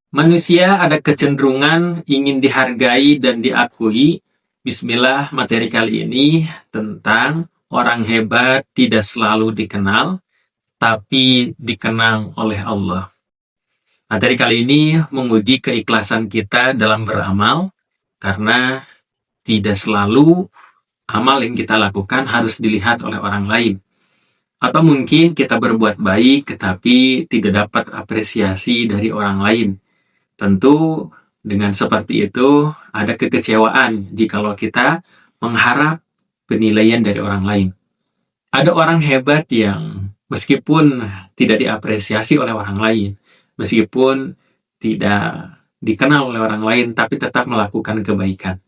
Manusia ada kecenderungan ingin dihargai dan diakui. Bismillah, materi kali ini tentang orang hebat tidak selalu dikenal, tapi dikenang oleh Allah. Materi kali ini menguji keikhlasan kita dalam beramal, karena tidak selalu amal yang kita lakukan harus dilihat oleh orang lain. Atau mungkin kita berbuat baik, tetapi tidak dapat apresiasi dari orang lain. Tentu dengan seperti itu ada kekecewaan jikalau kita mengharap penilaian dari orang lain. Ada orang hebat yang meskipun tidak diapresiasi oleh orang lain, meskipun tidak dikenal oleh orang lain, tapi tetap melakukan kebaikan.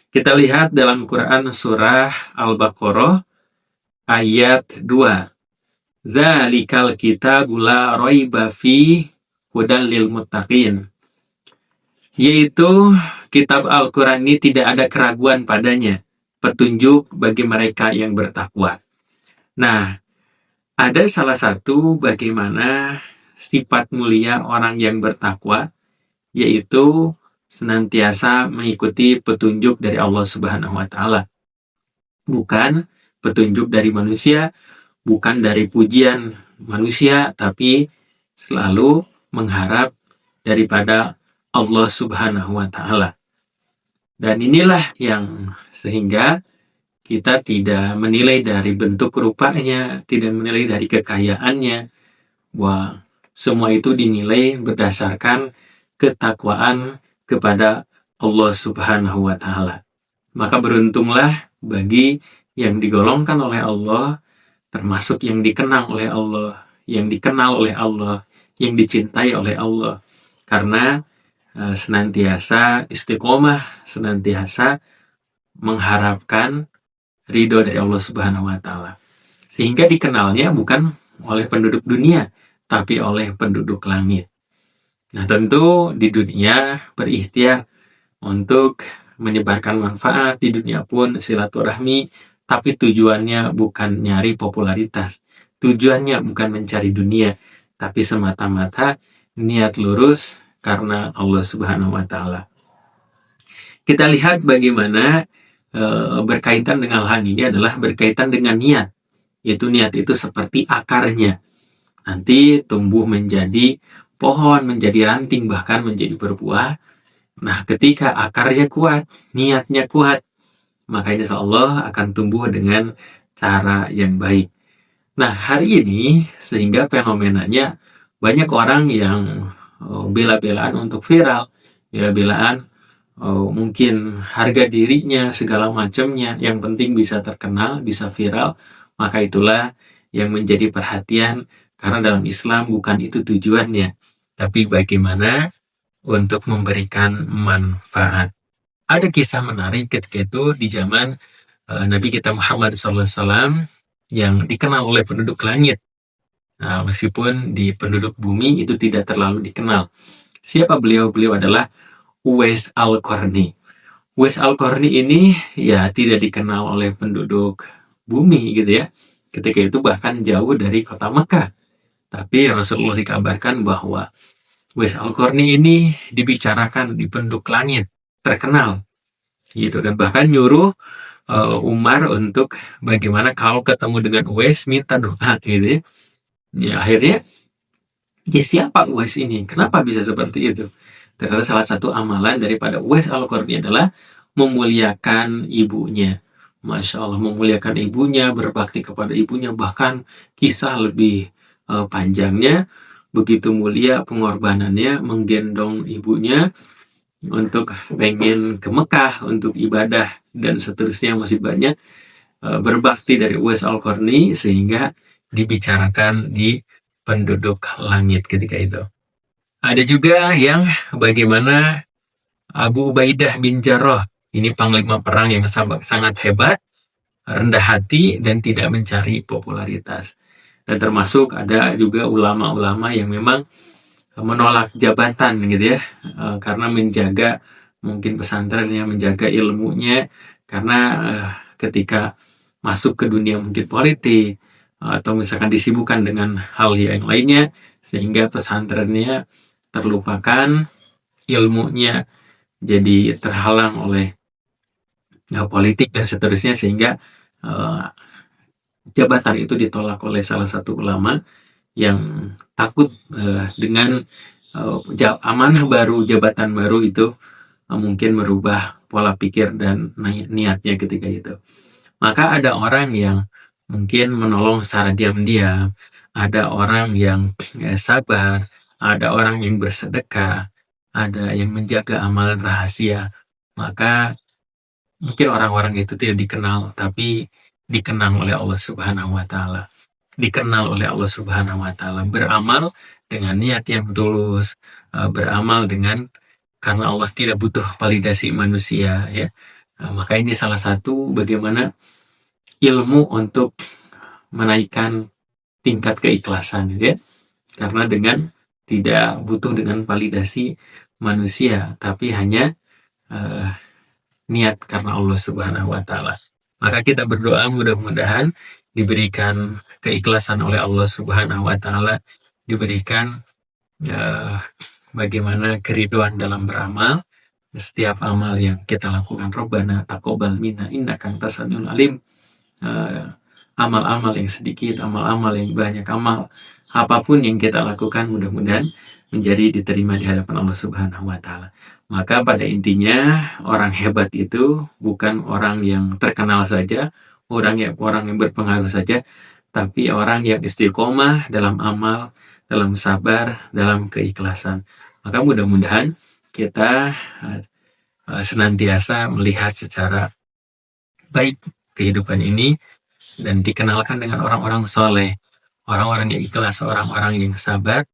Kita lihat dalam Quran surah Al-Baqarah ayat 2. Zalikal kitabu la raiba fihi hudal lil muttaqin. Yaitu kitab Al-Quran ini tidak ada keraguan padanya, petunjuk bagi mereka yang bertakwa. Nah, ada salah satu bagaimana sifat mulia orang yang bertakwa, yaitu senantiasa mengikuti petunjuk dari Allah Subhanahu wa Ta'ala. Bukan petunjuk dari manusia, bukan dari pujian manusia, tapi selalu mengharap daripada Allah Subhanahu wa Ta'ala. Dan inilah yang sehingga kita tidak menilai dari bentuk rupanya, tidak menilai dari kekayaannya, bahwa semua itu dinilai berdasarkan ketakwaan kepada Allah Subhanahu wa Ta'ala. Maka beruntunglah bagi yang digolongkan oleh Allah, termasuk yang dikenang oleh Allah, yang dikenal oleh Allah, yang dicintai oleh Allah, karena senantiasa istiqomah, senantiasa mengharapkan ridho dari Allah Subhanahu wa Ta'ala. Sehingga dikenalnya bukan oleh penduduk dunia, tapi oleh penduduk langit. Nah, tentu di dunia berikhtiar untuk menyebarkan manfaat, di dunia pun silaturahmi, tapi tujuannya bukan nyari popularitas. Tujuannya bukan mencari dunia, tapi semata-mata niat lurus karena Allah Subhanahu wa Ta'ala. Kita lihat bagaimana berkaitan dengan hal ini adalah berkaitan dengan niat. Yaitu niat itu seperti akarnya. Nanti tumbuh menjadi pohon, menjadi ranting, bahkan menjadi berbuah. Nah, ketika akarnya kuat, niatnya kuat, maka insya Allah akan tumbuh dengan cara yang baik. Nah, hari ini sehingga fenomenanya banyak orang yang bela-belaan untuk viral, bela-belaan mungkin harga dirinya, segala macamnya, yang penting bisa terkenal, bisa viral. Maka itulah yang menjadi perhatian, karena dalam Islam bukan itu tujuannya, tapi bagaimana untuk memberikan manfaat. Ada kisah menarik ketika itu di zaman Nabi kita Muhammad SAW yang dikenal oleh penduduk langit. Nah, meskipun di penduduk bumi itu tidak terlalu dikenal. Siapa beliau? Beliau adalah Uwais Al-Qarni. Uwais Al-Qarni ini ya tidak dikenal oleh penduduk bumi gitu ya. Ketika itu bahkan jauh dari kota Mekah. Tapi Rasulullah dikabarkan bahwa Uwais Al-Qarni ini dibicarakan di penduduk langit, terkenal. Gitu kan, bahkan nyuruh Umar untuk bagaimana kalau ketemu dengan Uwais minta doa gitu ya. Ya akhirnya, ya siapa Uwais ini? Kenapa bisa seperti itu? Ternyata salah satu amalan daripada Uwais Al-Qarni adalah memuliakan ibunya. Masya Allah, memuliakan ibunya, berbakti kepada ibunya, bahkan kisah lebih panjangnya, begitu mulia pengorbanannya, menggendong ibunya untuk pengen ke Mekah, untuk ibadah, dan seterusnya masih banyak berbakti dari Uwais Al-Qarni, sehingga dibicarakan di penduduk langit ketika itu. Ada juga yang bagaimana Abu Ubaidah bin Jarrah, ini panglima perang yang sangat hebat, rendah hati, dan tidak mencari popularitas. Dan termasuk ada juga ulama-ulama yang memang menolak jabatan gitu ya, karena menjaga mungkin pesantrennya, menjaga ilmunya, karena ketika masuk ke dunia mungkin politik, atau misalkan disibukkan dengan hal yang lainnya, sehingga pesantrennya terlupakan, ilmunya jadi terhalang oleh politik dan seterusnya, sehingga jabatan itu ditolak oleh salah satu ulama yang takut dengan amanah baru, jabatan baru itu mungkin merubah pola pikir dan niatnya ketika itu. Maka ada orang yang mungkin menolong secara diam-diam, ada orang yang sabar, ada orang yang bersedekah, ada yang menjaga amalan rahasia. Maka mungkin orang-orang itu tidak dikenal, tapi dikenang oleh Allah Subhanahu wa Ta'ala. Dikenal oleh Allah Subhanahu wa Ta'ala, beramal dengan niat yang tulus, beramal karena Allah tidak butuh validasi manusia, ya. Maka ini salah satu bagaimana ilmu untuk menaikkan tingkat keikhlasan, ya. Karena tidak butuh dengan validasi manusia, tapi hanya niat karena Allah Subhanahu wa Ta'ala. Maka kita berdoa mudah-mudahan diberikan keikhlasan oleh Allah Subhanahu wa Ta'ala, diberikan bagaimana keriduan dalam beramal. Setiap amal yang kita lakukan, Rabbana taqabbal minna innaka antas samiul alim, amal-amal yang sedikit, amal-amal yang banyak, amal apapun yang kita lakukan mudah-mudahan menjadi diterima di hadapan Allah Subhanahu wa Ta'ala. Maka pada intinya orang hebat itu bukan orang yang terkenal saja, orang yang berpengaruh saja, tapi orang yang istiqomah dalam amal, dalam sabar, dalam keikhlasan. Maka mudah-mudahan kita senantiasa melihat secara baik kehidupan ini dan dikenalkan dengan orang-orang soleh, orang-orang yang ikhlas, orang-orang yang sabar,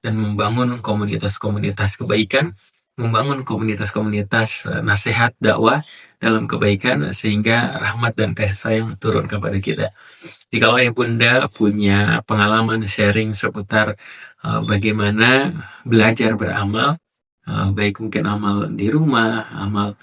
dan membangun komunitas-komunitas kebaikan, membangun komunitas-komunitas nasihat dakwah dalam kebaikan, sehingga rahmat dan kasih sayang turun kepada kita. Jika ayah bunda punya pengalaman sharing seputar bagaimana belajar beramal, baik mungkin amal di rumah, amal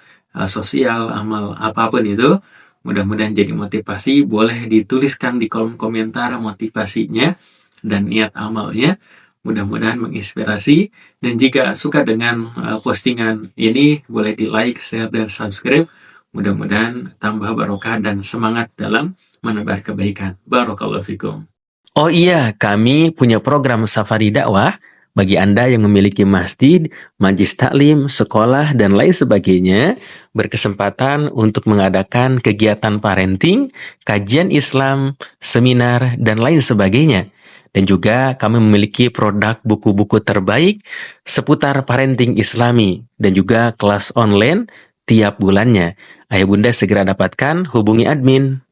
sosial, amal apapun itu, mudah-mudahan jadi motivasi. Boleh dituliskan di kolom komentar motivasinya dan niat amalnya. Mudah-mudahan menginspirasi. Dan jika suka dengan postingan ini, boleh di like, share, dan subscribe. Mudah-mudahan tambah barokah dan semangat dalam menebar kebaikan. Barakallahu fikum. Oh iya, kami punya program safari dakwah bagi Anda yang memiliki masjid, majlis taklim, sekolah, dan lain sebagainya, berkesempatan untuk mengadakan kegiatan parenting, kajian Islam, seminar, dan lain sebagainya. Dan juga kami memiliki produk buku-buku terbaik seputar parenting Islami dan juga kelas online tiap bulannya. Ayah bunda segera dapatkan, hubungi admin.